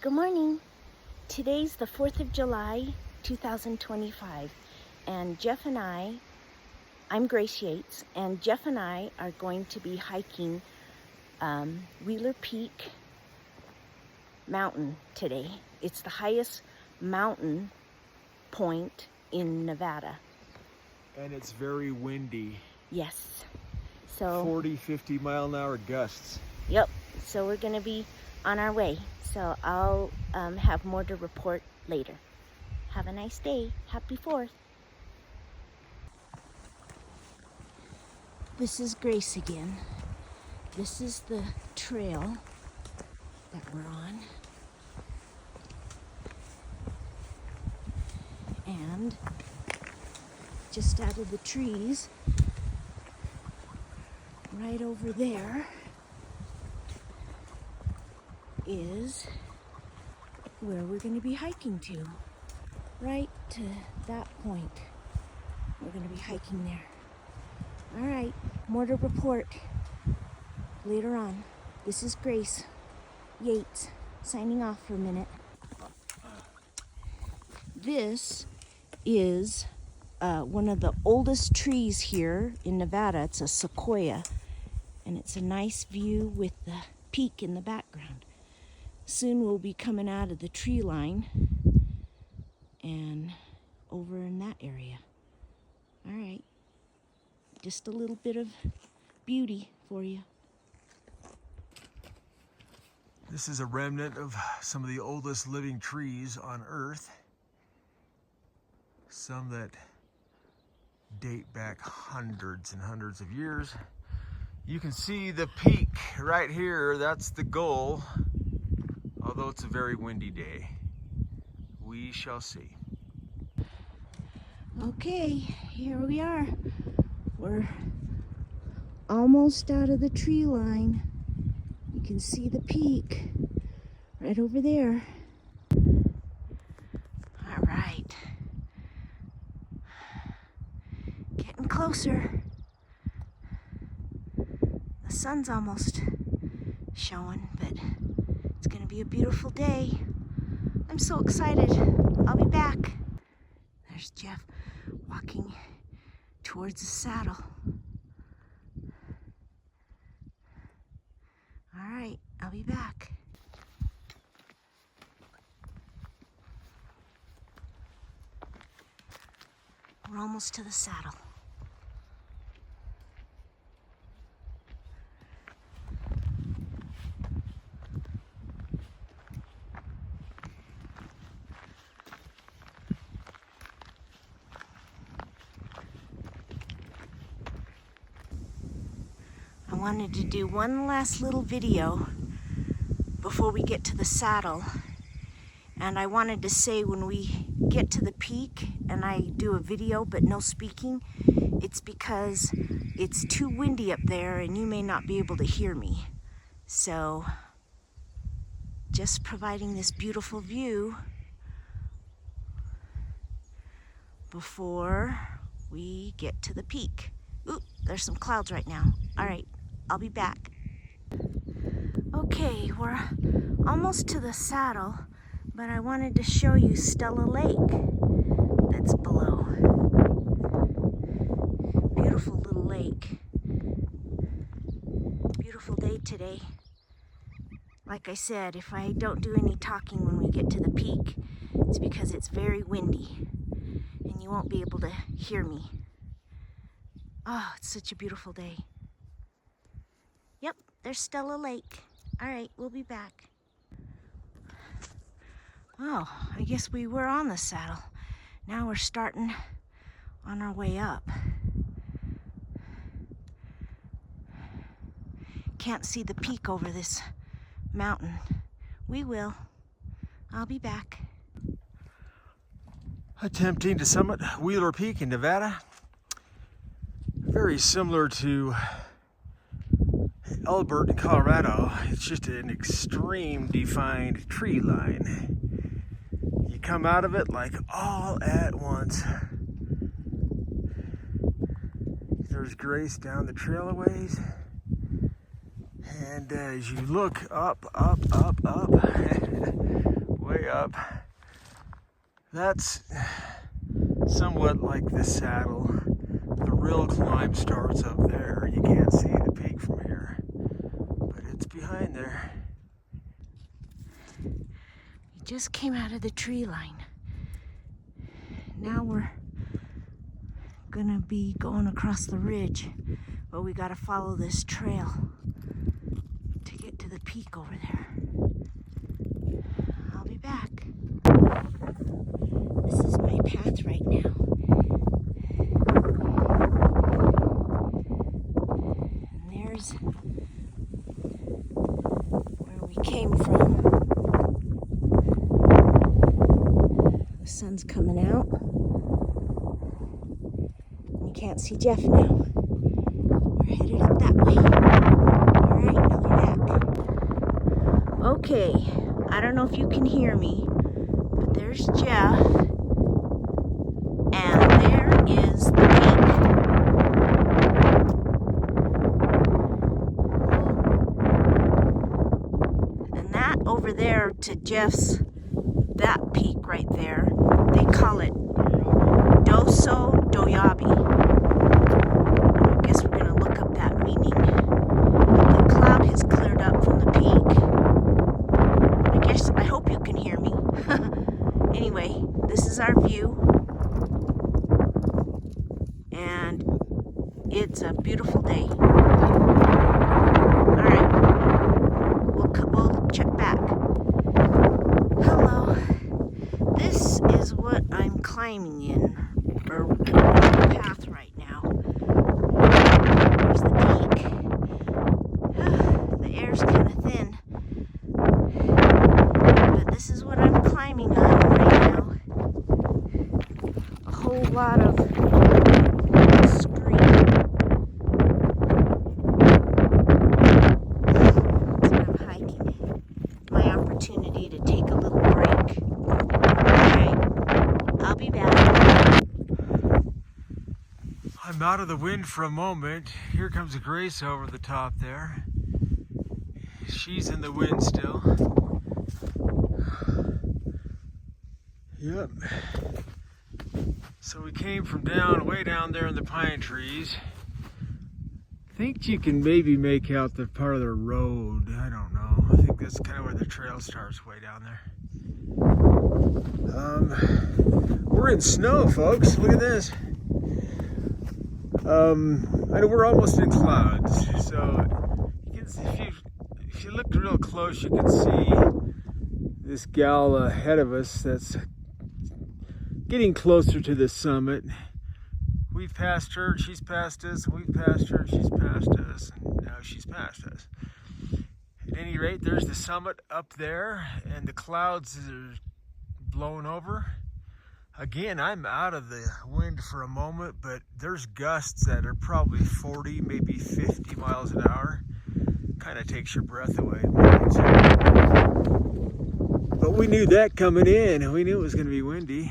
Good morning. Today's the 4th of July, 2025, and I'm Grace Yates, and Jeff and I are going to be hiking Wheeler Peak Mountain today. It's the highest mountain point in Nevada. And it's very windy. Yes. So 40, 50 mile an hour gusts. Yep. So we're going to be on our way. So I'll have more to report later. Have a nice day. Happy 4th. This is Grace again. This is the trail that we're on. And just out of the trees, right over there, is where we're going to be hiking to. Right to that point. We're going to be hiking there. All right, more to report later on. This is Grace Yates signing off for a minute. This is one of the oldest trees here in Nevada. It's a sequoia, and it's a nice view with the peak in the background. Soon we'll be coming out of the tree line and over in that area. All right, just a little bit of beauty for you. This is a remnant of some of the oldest living trees on Earth. Some that date back hundreds and hundreds of years. You can see the peak right here. That's the goal. Although it's a very windy day, we shall see. Okay, here we are. We're almost out of the tree line. You can see the peak right over there. All right. Getting closer. The sun's almost showing, but it's gonna be a beautiful day. I'm so excited. I'll be back. There's Jeff walking towards the saddle. All right, I'll be back. We're almost to the saddle. I wanted to do one last little video before we get to the saddle. And I wanted to say, when we get to the peak and I do a video but no speaking, it's because it's too windy up there and you may not be able to hear me. So just providing this beautiful view before we get to the peak. Ooh, there's some clouds right now. All right, I'll be back. Okay, we're almost to the saddle, but I wanted to show you Stella Lake that's below. Beautiful little lake. Beautiful day today. Like I said, if I don't do any talking when we get to the peak, it's because it's very windy and you won't be able to hear me. Oh, it's such a beautiful day. Yep, there's Stella Lake. All right, we'll be back. Oh, I guess we were on the saddle. Now we're starting on our way up. Can't see the peak over this mountain. We will. I'll be back. Attempting to summit Wheeler Peak in Nevada. Very similar to Elbert in Colorado. It's just an extreme defined tree line. You come out of it like all at once. There's Grace down the trail a ways. And as you look up, up. That's somewhat like the saddle. The real climb starts up there. You can't see the peak from here, but it's behind there. We just came out of the tree line. Now we're gonna be going across the ridge, but we gotta follow this trail to get to the peak over there. I'll be back. This is my path right now. And there's where we came from. The sun's coming out. You can't see Jeff now. We're headed up that way. All right, I'll be back. Okay, I don't know if you can hear me, but there's Jeff, and there is the peak. And that over there to Jeff's, that peak right there, they call it Doso Doyabi. I guess we're gonna look up that meaning. The cloud has cleared up from the peak. I hope you can hear me. Anyway, this is our view. And it's a beautiful day. All right, we'll check back. Hello. This is what I'm climbing in, or the path right now. There's the peak. The air's kind of thin, but this is what I'm climbing on right now. A whole lot of screen. So I'm hiking. My opportunity to take a little break. I'll be back. I'm out of the wind for a moment. Here comes Grace over the top there. She's in the wind still. Yep. So we came from way down there in the pine trees. I think you can maybe make out the part of the road. I don't know. I think that's kind of where the trail starts, way down there. We're in snow, folks. Look at this. I know we're almost in clouds, so you can, if you look real close, you can see this gal ahead of us that's getting closer to the summit. We've passed her, she's passed us, we've passed her, she's passed us, and now she's passed us. At any rate, there's the summit up there, and the clouds are blowing over. Again, I'm out of the wind for a moment, but there's gusts that are probably 40, maybe 50 miles an hour. Kind of takes your breath away. But we knew that coming in. We knew it was going to be windy.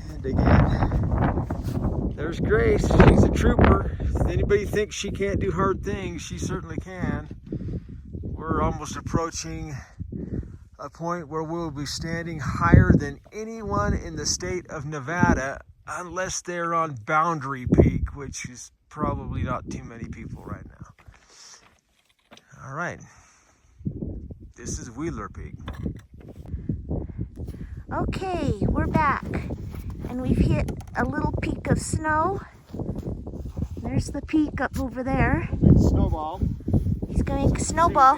And again, there's Grace. She's a trooper. If anybody thinks she can't do hard things, she certainly can. We're almost approaching a point where we'll be standing higher than anyone in the state of Nevada, unless they're on Boundary Peak, which is probably not too many people right now. All right, this is Wheeler Peak. Okay, we're back, and we've hit a little peak of snow. There's the peak up over there. Snowball. He's going to make a snowball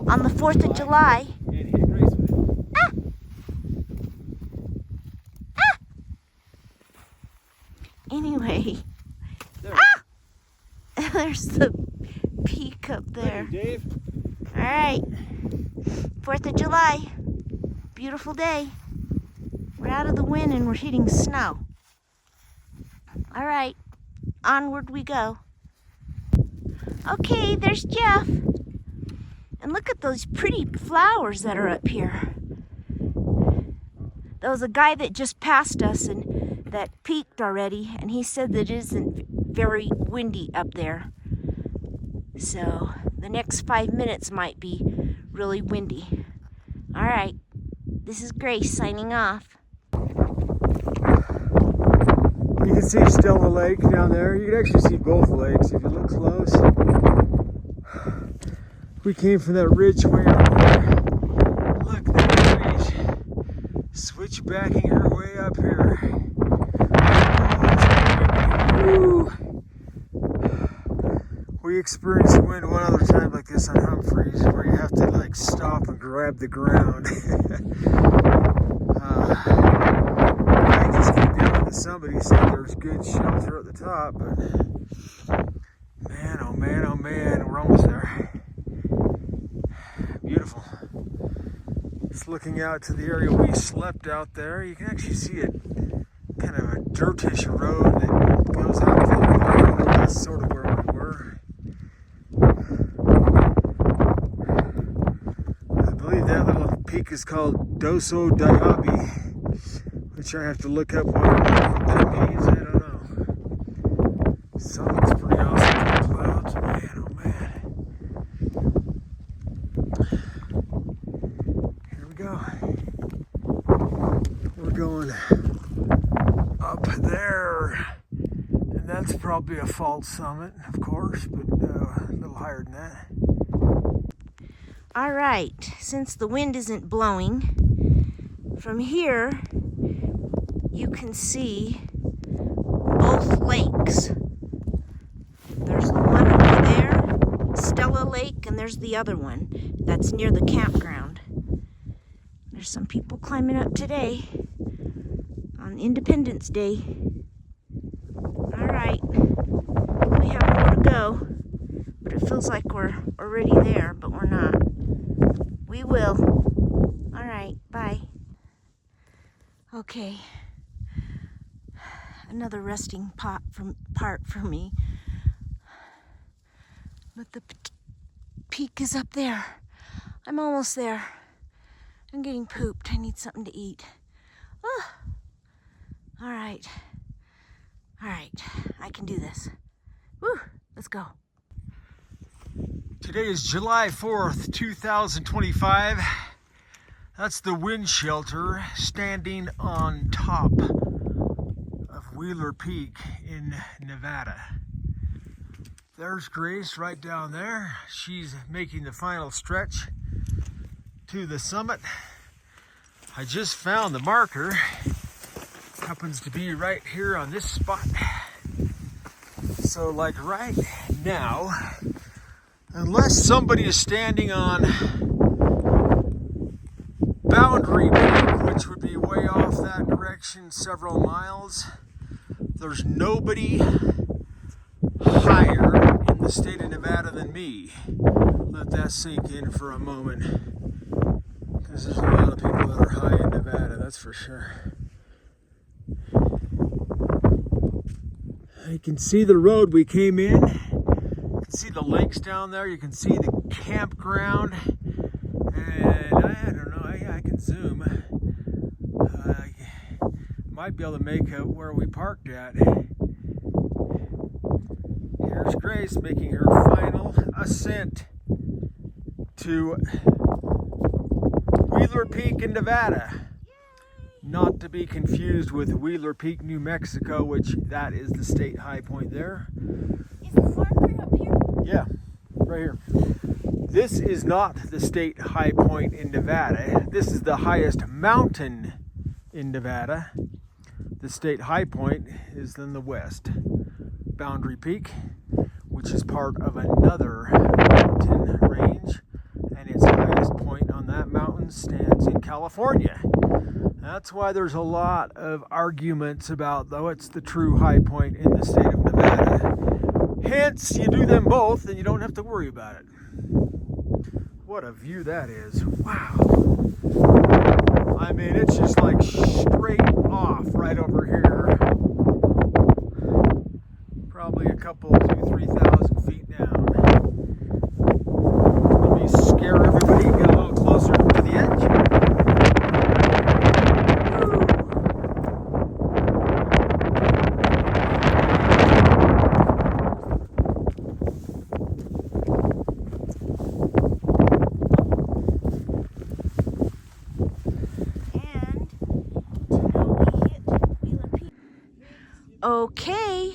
on the 4th of July. Anyway, there's the peak up there. Hey, Dave. All right, 4th of July, beautiful day. We're out of the wind and we're hitting snow. All right, onward we go. Okay, there's Jeff. And look at those pretty flowers that are up here. There was a guy that just passed us and that peaked already, and he said that it isn't very windy up there. So the next 5 minutes might be really windy. All right, this is Grace signing off. You can see Stella Lake down there. You can actually see both lakes if you look close. We came from that ridge way up there. Look, there Grace switchbacking her way up here. Oh, we experienced wind one other time like this on Humphreys, where you have to like stop and grab the ground. I just came down to somebody said there was good shelter at the top, but man, oh man, oh man, we're almost there. Beautiful. It's looking out to the area we slept out there. You can actually see it, kind of a dirtish road that goes out to the road. That's sort of where we were. I believe that little peak is called Doso Diaby, which I have to look up what that means. I don't know. Sun looks pretty awesome in the clouds. Man, oh man. Here we go. We're going up there. And that's probably a false summit, of course, but a little higher than that. All right, since the wind isn't blowing, from here you can see both lakes. There's the one over there, Stella Lake, and there's the other one that's near the campground. There's some people climbing up today on Independence Day. All right, we have more to go, but it feels like we're already there, but we're not. We will. All right, bye. Okay, another resting part for me. But the peak is up there. I'm almost there. I'm getting pooped. I need something to eat. Oh. All right. All right, I can do this. Woo, let's go. Today is July 4th, 2025. That's the wind shelter standing on top of Wheeler Peak in Nevada. There's Grace right down there. She's making the final stretch to the summit. I just found the marker. Happens to be right here on this spot. So like right now, unless somebody is standing on Boundary Peak, which would be way off that direction several miles, there's nobody higher in the state of Nevada than me. Let that sink in for a moment, because there's a lot of people that are high in Nevada, that's for sure. You can see the road we came in. You can see the lakes down there. You can see the campground. And I don't know, I can zoom. Might be able to make out where we parked at. Here's Grace making her final ascent to Wheeler Peak in Nevada. Not to be confused with Wheeler Peak, New Mexico, which that is the state high point there. Is the marker up here? Yeah, right here. This is not the state high point in Nevada. This is the highest mountain in Nevada. The state high point is in the west. Boundary Peak, which is part of another mountain range, and its highest point on that mountain stands in California. That's why there's a lot of arguments about, though, it's the true high point in the state of Nevada. Hence, you do them both and you don't have to worry about it. What a view that is. Wow. I mean, it's just like straight off right over here. Probably a couple, 2,000-3,000 feet down. Let me scare everybody and get a little closer to the edge. Okay.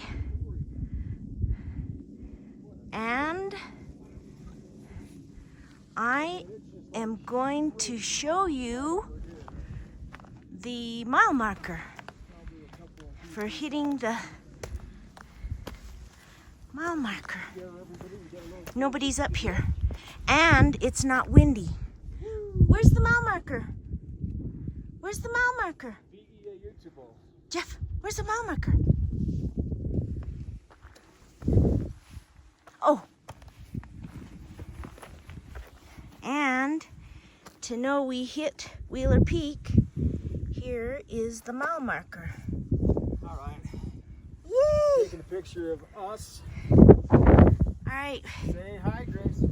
And I am going to show you the mile marker for hitting the mile marker. Nobody's up here. And it's not windy. Where's the mile marker? Where's the mile marker? Jeff, where's the mile marker? Oh. And to know we hit Wheeler Peak, here is the mile marker. All right. Yay! Taking a picture of us. All right. Say hi, Grace.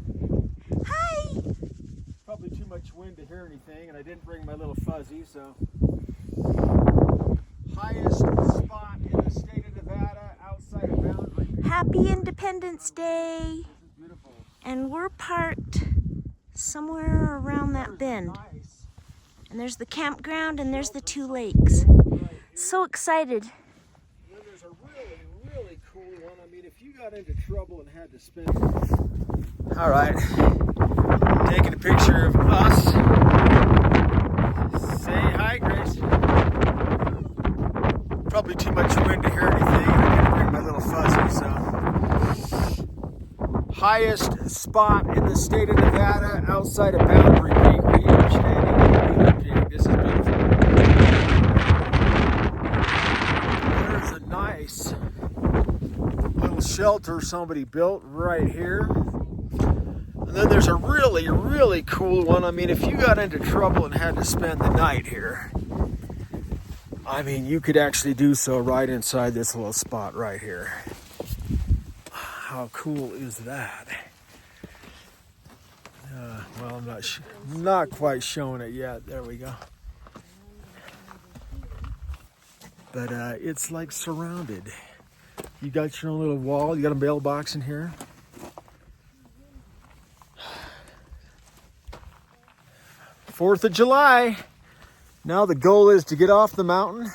Hi. Probably too much wind to hear anything, and I didn't bring my little fuzzy, so. Highest spot in the state of Nevada outside of Boundary. Happy Independence Day. This is beautiful. And we're parked somewhere around that bend. Nice. And there's the campground and there's the two lakes. So excited. Then there's a really cool one. I mean, if you got into trouble and had to spend. All right. Taking a picture of us. Say hi, Grace. Probably too much wind to hear anything. I didn't bring my little fuzzy, so. Highest spot in the state of Nevada outside of Boundary Peak. We are standing at Wheeler Peak. This is beautiful. There's a nice little shelter somebody built right here. And then there's a really cool one. I mean, if you got into trouble and had to spend the night here, I mean, you could actually do so right inside this little spot right here. How cool is that? Well, I'm not quite showing it yet. There we go. But it's like surrounded. You got your own little wall. You got a mailbox in here. Fourth of July. Now the goal is to get off the mountain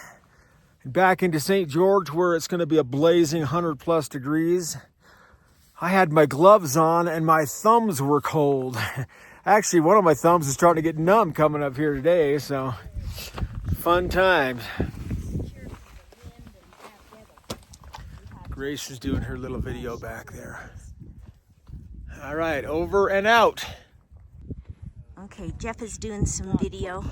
and back into St. George, where it's going to be a blazing 100+ degrees. I had my gloves on and my thumbs were cold. Actually, one of my thumbs is starting to get numb coming up here today, so fun times. Grace is doing her little video back there. All right, over and out. Okay, Jeff is doing some video.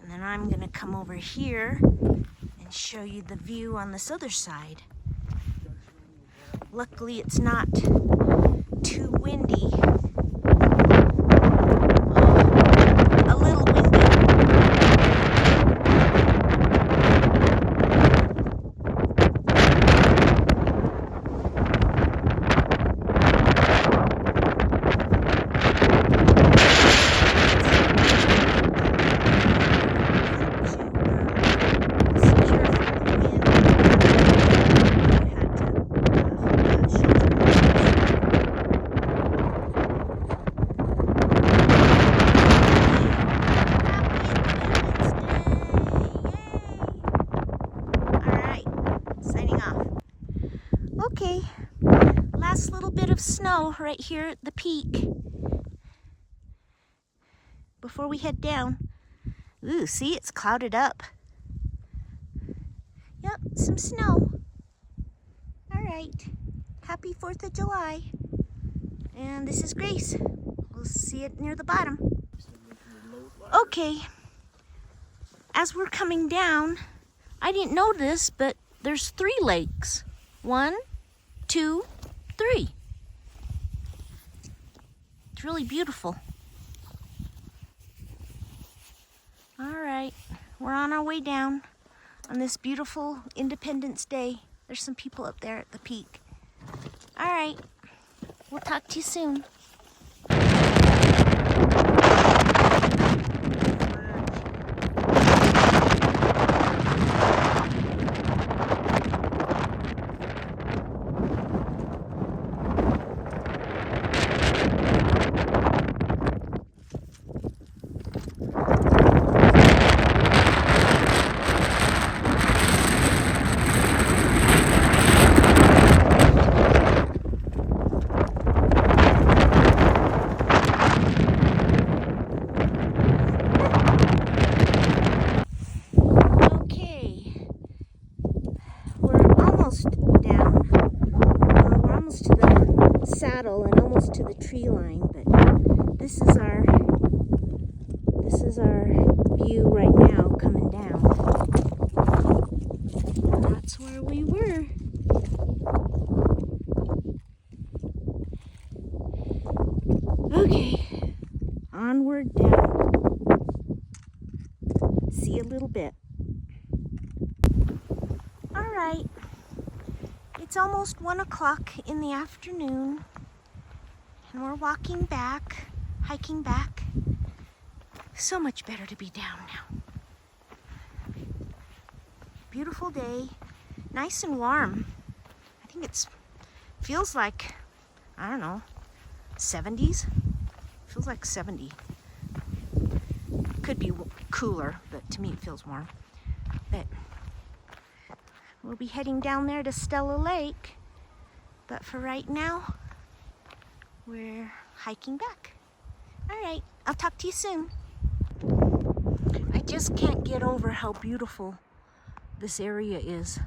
And then I'm gonna come over here and show you the view on this other side. Luckily, it's not too windy. A little windy. Okay, last little bit of snow right here at the peak before we head down. Ooh, see, it's clouded up. Yep, some snow. All right, happy 4th of July. And this is Grace. We'll see it near the bottom. Okay, as we're coming down, I didn't know this, but there's 3 lakes. 1, 2, 3. It's really beautiful. All right, we're on our way down on this beautiful Independence Day. There's some people up there at the peak. All right, we'll talk to you soon. onward down. See you a little bit. All right, it's almost 1 o'clock in the afternoon, and we're walking back, hiking back. So much better to be down now. Beautiful day, nice and warm. I think it feels like, I don't know, 70s? Feels like 70. Could be cooler, but to me it feels warm. But we'll be heading down there to Stella Lake. But for right now, we're hiking back. All right, I'll talk to you soon. I just can't get over how beautiful this area is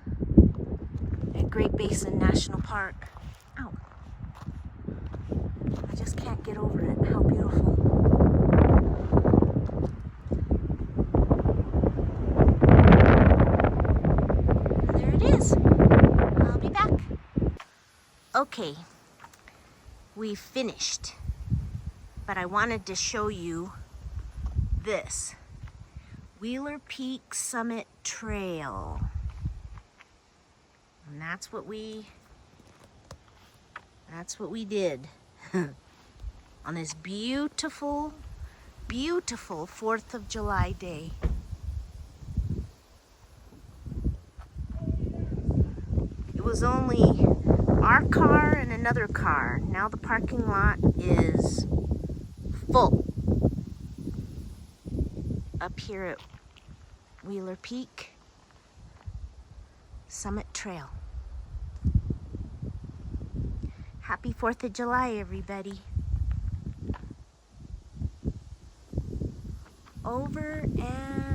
at Great Basin National Park. Ow. I just can't get over it, how beautiful. There it is. I'll be back. Okay, we've finished, but I wanted to show you this. Wheeler Peak Summit Trail. And that's what we did on this beautiful, beautiful 4th of July day. It was only our car and another car. Now the parking lot is full. Up here at Wheeler Peak Summit Trail. Happy 4th of July, everybody. Over and